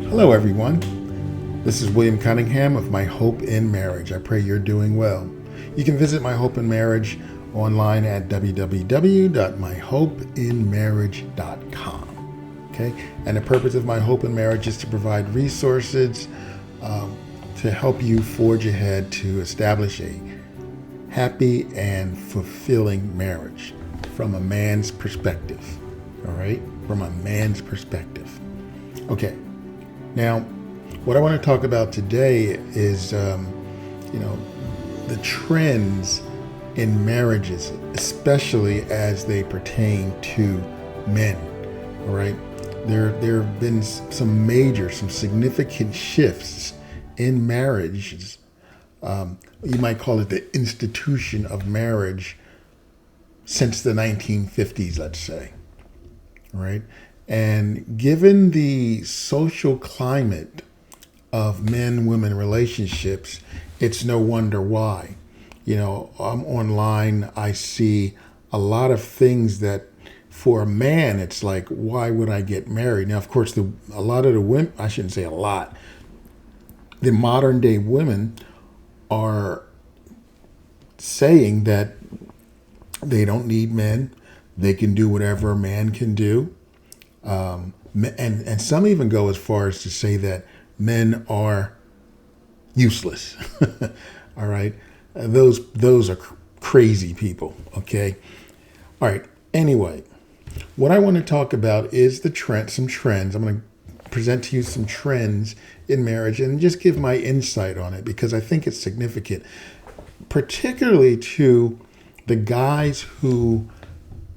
Hello, everyone. This is William Cunningham of My Hope in Marriage. I pray you're doing well. You can visit My Hope in Marriage online at www.myhopeinmarriage.com. Okay? And the purpose of My Hope in Marriage is to provide resources to help you forge ahead to establish a happy and fulfilling marriage from a man's perspective. All right? From a man's perspective. Okay. Now, what I want to talk about today is, the trends in marriages, especially as they pertain to men. All right, there have been some significant shifts in marriages. You might call it the institution of marriage since the 1950s, let's say. All right. And given the social climate of men-women relationships, it's no wonder why. I'm online, I see a lot of things that for a man, it's like, why would I get married? Now, of course, a lot of the women, I shouldn't say a lot, the modern day women are saying that they don't need men. They can do whatever a man can do. And some even go as far as to say that men are useless. All right. Those are crazy people. Okay. All right. Anyway, what I want to talk about is some trends. I'm going to present to you some trends in marriage and just give my insight on it because I think it's significant, particularly to the guys who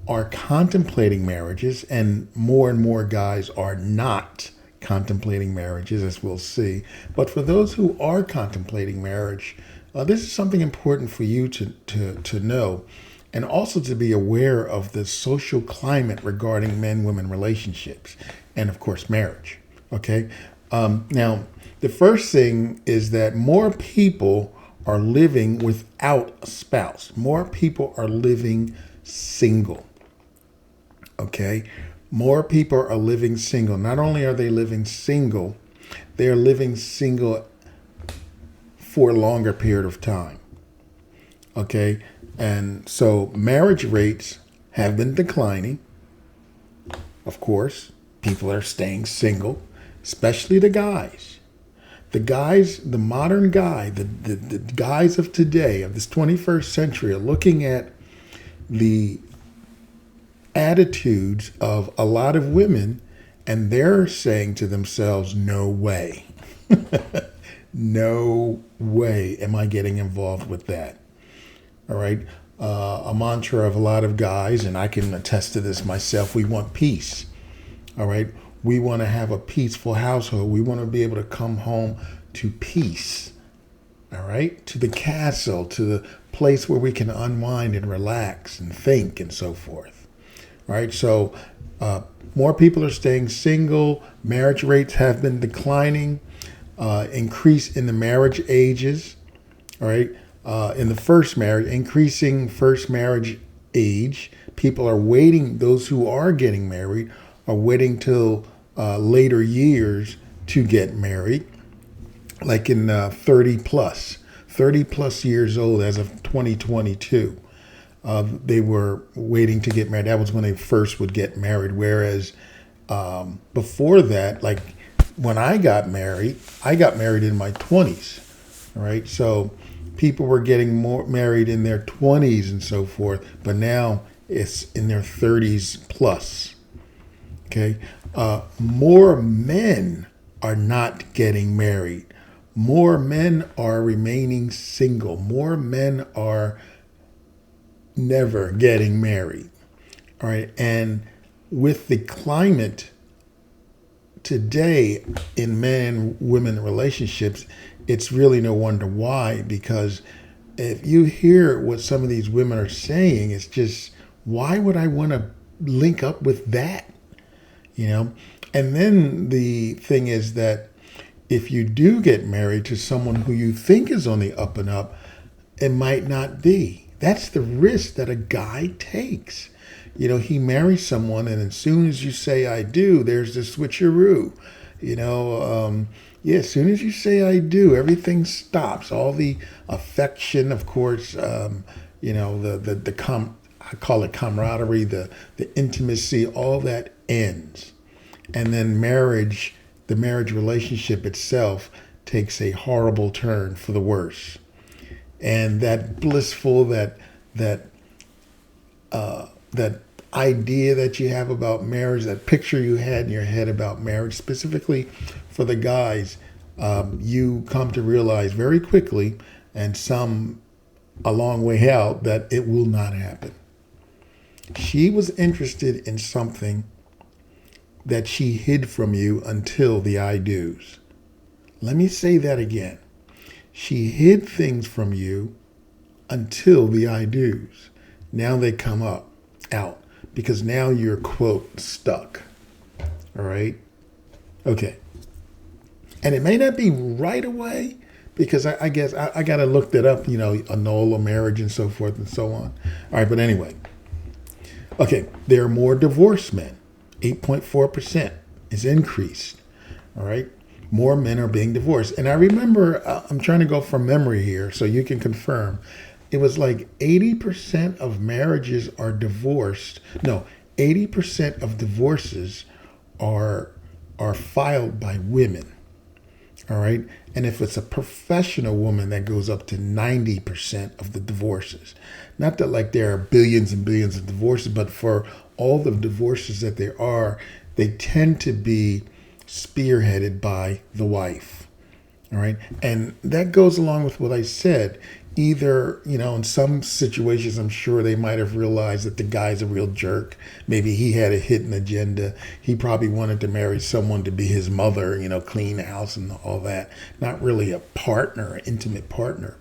are contemplating marriages, and more guys are not contemplating marriages, as we'll see. But for those who are contemplating marriage, this is something important for you to know, and also to be aware of the social climate regarding men-women relationships, and of course marriage. Okay. Now, the first thing is that more people are living without a spouse. More people are living single. Okay, more people are living single. Not only are they living single, they are living single for a longer period of time. Okay, and so marriage rates have been declining. Of course, people are staying single, especially the guys. The modern guy, the guys of today, of this 21st century, are looking at the attitudes of a lot of women, and they're saying to themselves, no way. No way am I getting involved with that. All right. A mantra of a lot of guys, and I can attest to this myself, we want peace. All right. We want to have a peaceful household. We want to be able to come home to peace. All right. To the castle, to the place where we can unwind and relax and think and so forth. Right, so more people are staying single. Marriage rates have been declining. Increase in the marriage ages. All right, in the increasing first marriage age. People are waiting. Those who are getting married are waiting till later years to get married, like in 30 plus years old as of 2022. They were waiting to get married. That was when they first would get married. Whereas before that, like when I got married in my 20s. All right. So people were getting more married in their 20s and so forth. But now it's in their 30s plus. Okay. More men are not getting married. More men are remaining single. More men are never getting married. All right. And with the climate today in men and women relationships, it's really no wonder why, because if you hear what some of these women are saying, it's just, why would I want to link up with that? And then the thing is that if you do get married to someone who you think is on the up and up, it might not be. That's the risk that a guy takes. He marries someone, and as soon as you say I do, there's the switcheroo. you know, yeah, as soon as you say I do, everything stops. All the affection, of course, I call it camaraderie, the intimacy, all that ends. And then the marriage relationship itself takes a horrible turn for the worse. And that blissful, that that idea that you have about marriage, that picture you had in your head about marriage, specifically for the guys, you come to realize very quickly, and some a long way out, that it will not happen. She was interested in something that she hid from you until the I do's. Let me say that again. She hid things from you until the I do's. Now they come out, because now you're, quote, stuck. All right? Okay. And it may not be right away, because I guess I got to look that up, annul a marriage and so forth and so on. All right, but anyway. Okay, there are more divorced men. 8.4% is increased. All right? More men are being divorced. And I remember, I'm trying to go from memory here so you can confirm. It was like 80% of marriages are divorced. No, 80% of divorces are filed by women. All right. And if it's a professional woman, that goes up to 90% of the divorces. Not that like there are billions and billions of divorces, but for all the divorces that there are, they tend to be spearheaded by the wife. All right. And that goes along with what I said. Either, in some situations, I'm sure they might have realized that the guy's a real jerk. Maybe he had a hidden agenda. He probably wanted to marry someone to be his mother, clean the house and all that. Not really a partner, an intimate partner.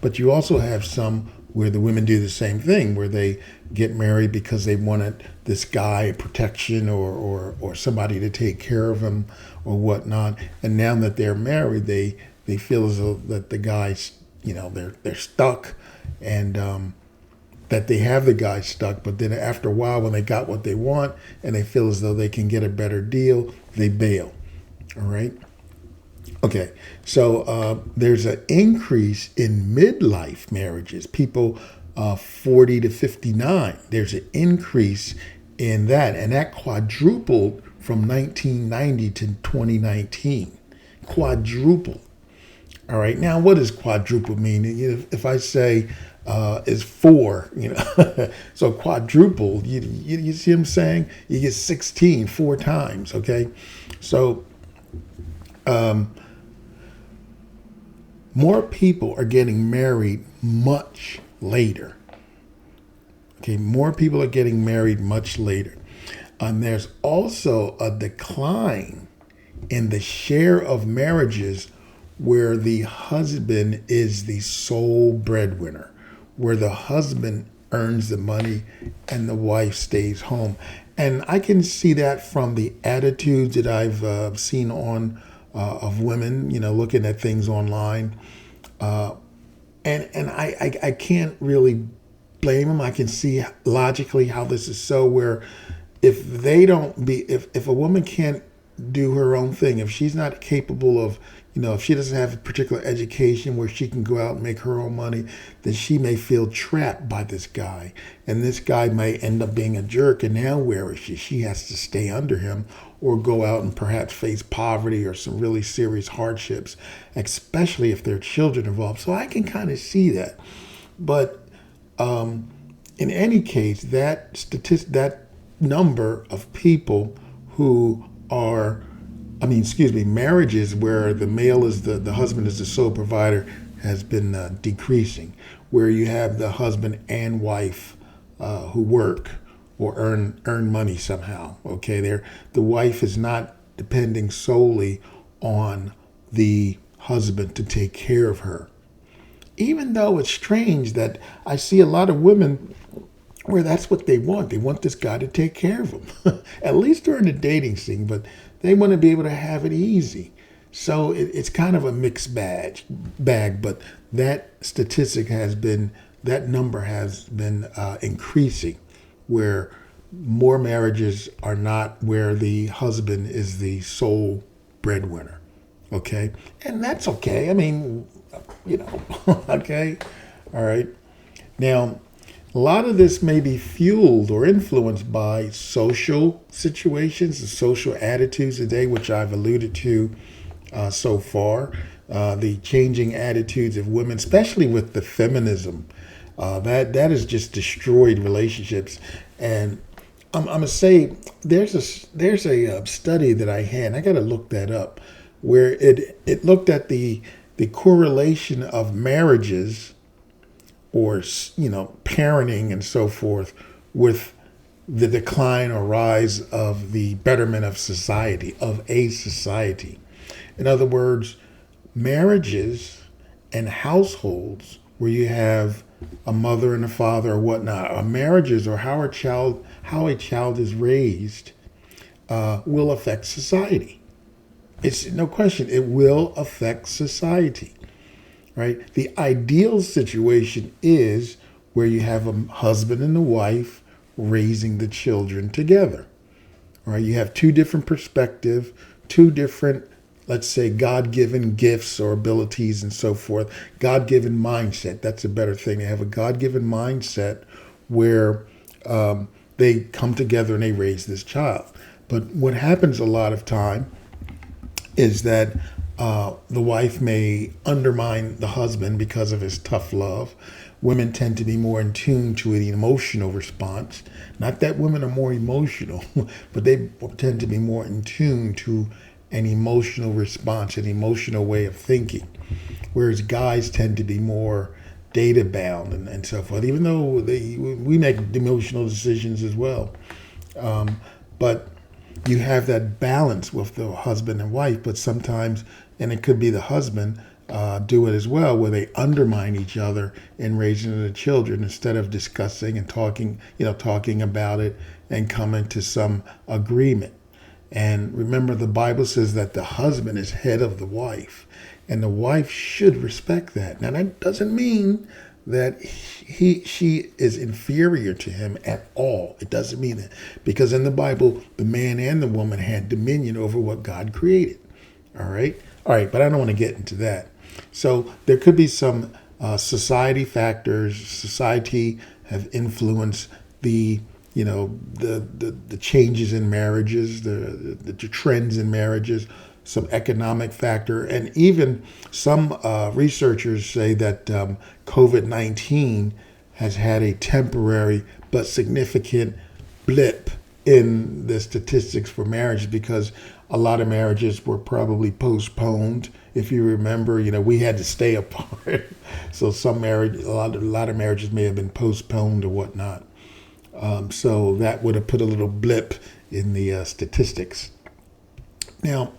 But you also have some where the women do the same thing, where they get married because they wanted this guy protection or somebody to take care of them or whatnot. And now that they're married, they feel as though that the guy's, they're stuck, and that they have the guy stuck. But then after a while, when they got what they want and they feel as though they can get a better deal, they bail. All right. Okay. So there's an increase in midlife marriages. People 40 to 59. There's an increase in that, and that quadrupled from 1990 to 2019. Quadrupled. All right. Now, what does quadruple mean? If I say is 4, so quadruple, you see what I'm saying? You get 16 4 times. Okay. So more people are getting married much later. Okay. More people are getting married much later. And there's also a decline in the share of marriages where the husband is the sole breadwinner, where the husband earns the money and the wife stays home. And I can see that from the attitudes that I've seen on of women, looking at things online. And I can't really blame them. I can see logically how this is so, where if a woman can't do her own thing, if she's not capable of, if she doesn't have a particular education where she can go out and make her own money, then she may feel trapped by this guy. And this guy may end up being a jerk. And now where is she? She has to stay under him or go out and perhaps face poverty or some really serious hardships, especially if there are children involved. So I can kind of see that. But in any case, that number of people who are marriages where the male is the husband is the sole provider has been decreasing, where you have the husband and wife who work or earn money somehow. Okay, the wife is not depending solely on the husband to take care of her. Even though it's strange that I see a lot of women where that's what they want. They want this guy to take care of them, at least during the dating scene, but they want to be able to have it easy. So it's kind of a mixed bag, but that number has been increasing, where more marriages are not where the husband is the sole breadwinner. Okay. And that's okay. I mean, okay. All right. Now, a lot of this may be fueled or influenced by social situations and social attitudes today, which I've alluded to so far. The changing attitudes of women, especially with the feminism, that has just destroyed relationships. And I'm gonna say there's a study that I had. And I got to look that up, where it looked at the correlation of marriages or parenting and so forth with the decline or rise of the betterment of society, of a society. In other words, marriages and households where you have a mother and a father or whatnot, or marriages or how a child is raised will affect society. It's no question, it will affect society. Right? The ideal situation is where you have a husband and a wife raising the children together. Right? You have two different perspectives, two different, let's say, God-given gifts or abilities and so forth. God-given mindset. That's a better thing. They have a God-given mindset where they come together and they raise this child. But what happens a lot of time is that the wife may undermine the husband because of his tough love. Women tend to be more in tune to an emotional response. Not that women are more emotional, but they tend to be more in tune to an emotional response, an emotional way of thinking. Whereas guys tend to be more data bound and so forth, even though we make emotional decisions as well. But you have that balance with the husband and wife, but sometimes, and it could be the husband, do it as well, where they undermine each other in raising the children instead of discussing and talking about it and coming to some agreement. And remember, the Bible says that the husband is head of the wife, and the wife should respect that. Now, that doesn't mean that she is inferior to him at all. It doesn't mean that, because in the Bible, the man and the woman had dominion over what God created. All right, but I don't want to get into that. So there could be some society factors. Society have influenced the changes in marriages, the trends in marriages, some economic factor, and even some researchers say that COVID-19 has had a temporary but significant blip in the statistics for marriage, because a lot of marriages were probably postponed. If you remember, we had to stay apart, so a lot of marriages may have been postponed or whatnot. So that would have put a little blip in the statistics. Now,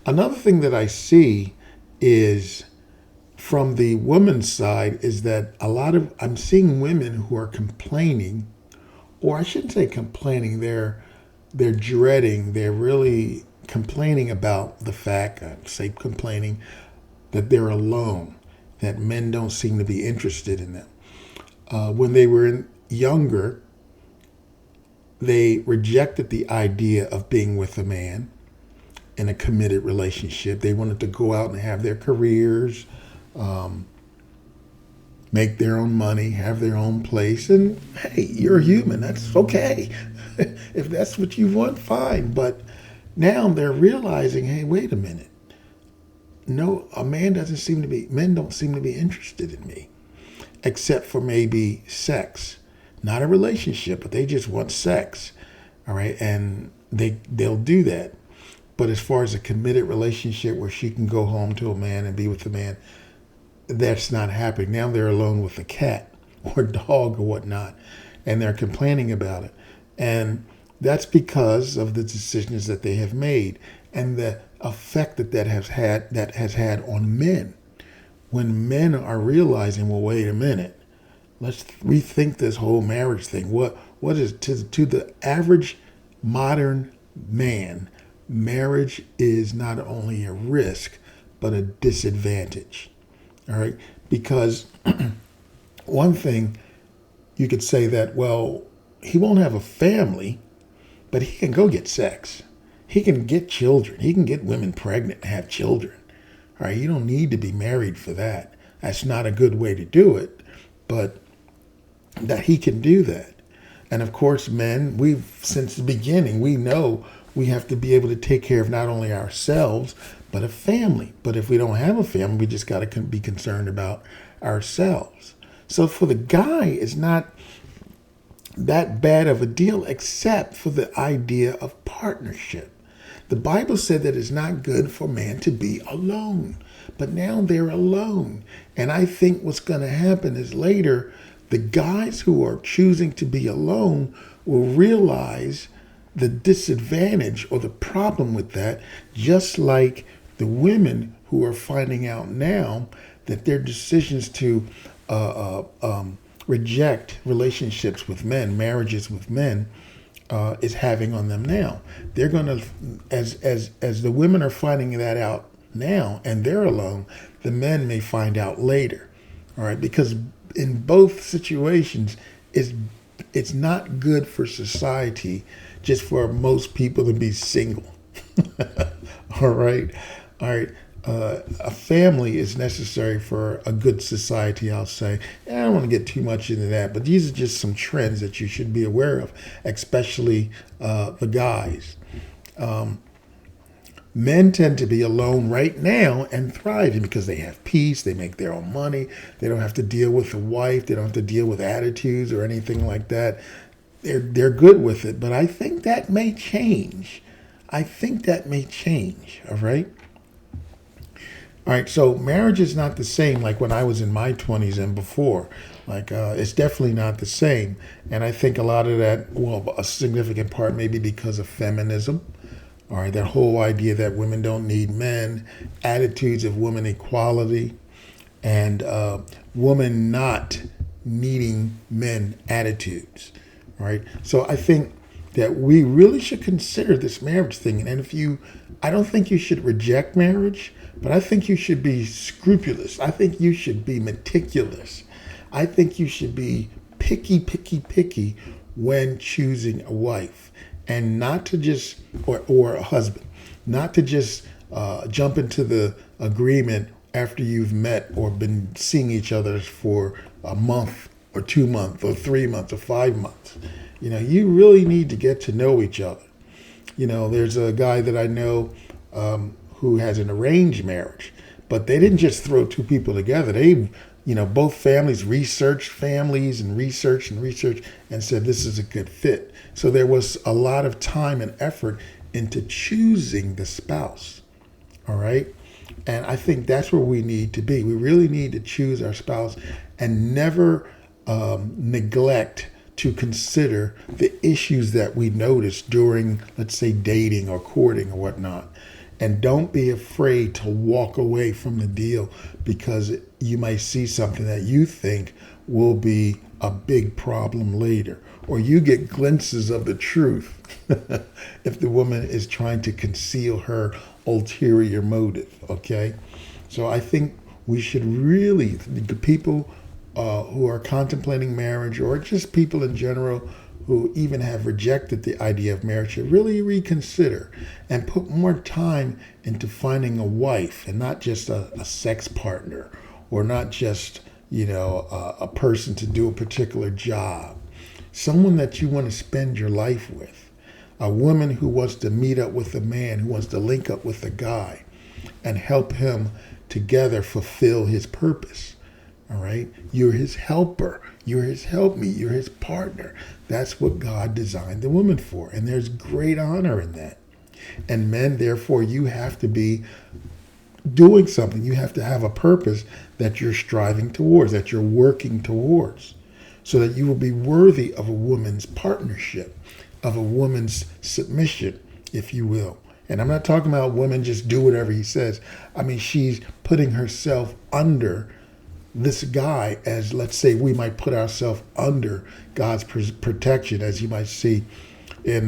another thing that I see is from the woman's side is that I'm seeing women who are complaining, or I shouldn't say complaining, they're dreading, they're really complaining about the fact, that they're alone, that men don't seem to be interested in them. When they were younger, they rejected the idea of being with a man in a committed relationship. They wanted to go out and have their careers, make their own money, have their own place. And hey, you're human. That's okay. If that's what you want, fine. But now they're realizing, hey, wait a minute. No, men don't seem to be interested in me, except for maybe sex. Not a relationship, but they just want sex. All right. And they'll do that. But as far as a committed relationship where she can go home to a man and be with a man, that's not happening. Now they're alone with a cat or dog or whatnot, and they're complaining about it. And that's because of the decisions that they have made and the effect that has had on men. When men are realizing, well, wait a minute, let's rethink this whole marriage thing. What is to the average modern man, marriage is not only a risk, but a disadvantage. All right? Because one thing you could say that, well, he won't have a family, but he can go get sex. he can get children. He can get women pregnant and have children. All right, you don't need to be married for that. That's not a good way to do it, but that he can do that. And of course, men, we've since the beginning, we know we have to be able to take care of not only ourselves, but a family. But if we don't have a family, we just got to be concerned about ourselves. So for the guy, it's not that bad of a deal, except for the idea of partnership. The Bible said that it's not good for man to be alone, but now they're alone. And I think what's going to happen is later, the guys who are choosing to be alone will realize the disadvantage or the problem with that, just like the women who are finding out now that their decisions to reject relationships with men, marriages with men, is having on them now. They're going to, as the women are finding that out now and they're alone, the men may find out later. All right, because in both situations, it's not good for society just for most people to be single. All right. A family is necessary for a good society, I'll say. And I don't want to get too much into that, but these are just some trends that you should be aware of, especially the guys. Men tend to be alone right now and thriving because they have peace, they make their own money, they don't have to deal with a wife, they don't have to deal with attitudes or anything like that. They're good with it, but I think that may change. All right? All right, so marriage is not the same like when I was in my 20s and before. It's definitely not the same. And I think a lot of that, well, a significant part maybe because of feminism. All right, that whole idea that women don't need men, attitudes of woman equality, and woman not needing men attitudes. All right, so I think that we really should consider this marriage thing. And I don't think you should reject marriage, but I think you should be scrupulous. I think you should be meticulous. I think you should be picky when choosing a wife. And not to just, or a husband, not to just jump into the agreement after you've met or been seeing each other for a month or 2 months or 3 months or 5 months. You really need to get to know each other. There's a guy that I know who has an arranged marriage, but they didn't just throw two people together. They, both families researched families and researched and said this is a good fit. So there was a lot of time and effort into choosing the spouse. All right. And I think that's where we need to be. We really need to choose our spouse and never neglect to consider the issues that we notice during, let's say, dating or courting or whatnot. And don't be afraid to walk away from the deal because you might see something that you think will be a big problem later. Or you get glimpses of the truth if the woman is trying to conceal her ulterior motive, okay? So I think we should really, the people who are contemplating marriage or just people in general who even have rejected the idea of marriage should really reconsider and put more time into finding a wife and not just a sex partner or not just, a person to do a particular job. Someone that you want to spend your life with. A woman who wants to meet up with a man, who wants to link up with a guy and help him together fulfill his purpose. All right? You're his helper. You're his helpmeet. You're his partner. That's what God designed the woman for. And there's great honor in that. And men, therefore, you have to be doing something. You have to have a purpose that you're striving towards, that you're working towards, so that you will be worthy of a woman's partnership, of a woman's submission, if you will. And I'm not talking about women just do whatever he says. I mean, she's putting herself under this guy as, let's say, we might put ourselves under God's protection, as you might see in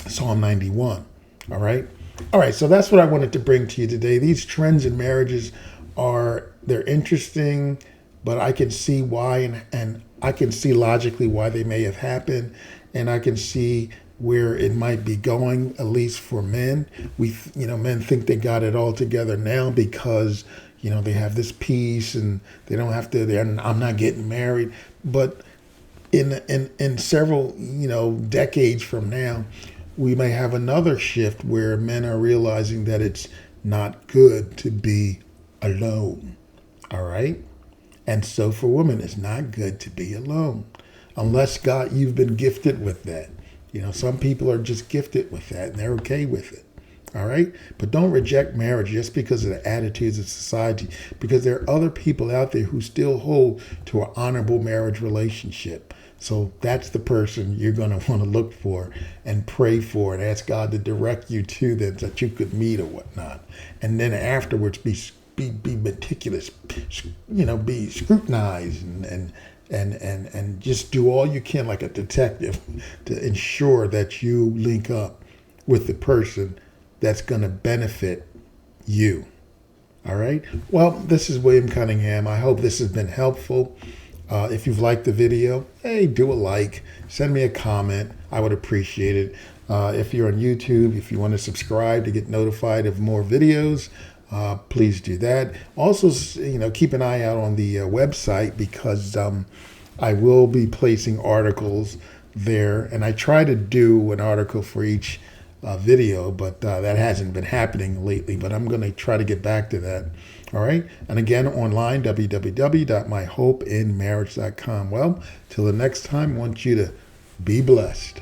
Psalm 91. All right? All right, so that's what I wanted to bring to you today. These trends in marriages they're interesting, but I can see why and I can see logically why they may have happened. And I can see where it might be going, at least for men. Men think they got it all together now because, they have this peace and they don't have to, I'm not getting married. But in several, decades from now, we may have another shift where men are realizing that it's not good to be alone. All right. And so for women, it's not good to be alone unless God, you've been gifted with that. Some people are just gifted with that and they're okay with it. All right. But don't reject marriage just because of the attitudes of society, because there are other people out there who still hold to an honorable marriage relationship. So that's the person you're going to want to look for and pray for and ask God to direct you to that you could meet or whatnot. And then afterwards be meticulous, be scrutinized and just do all you can like a detective to ensure that you link up with the person that's going to benefit you. All right. Well, this is William Cunningham. I hope this has been helpful. If you've liked the video, hey, do a like, send me a comment. I would appreciate it. If you're on YouTube, if you want to subscribe to get notified of more videos, please do that. Also, keep an eye out on the website because I will be placing articles there. And I try to do an article for each video, but that hasn't been happening lately. But I'm going to try to get back to that. All right. And again, online, www.myhopeinmarriage.com. Well, till the next time, I want you to be blessed.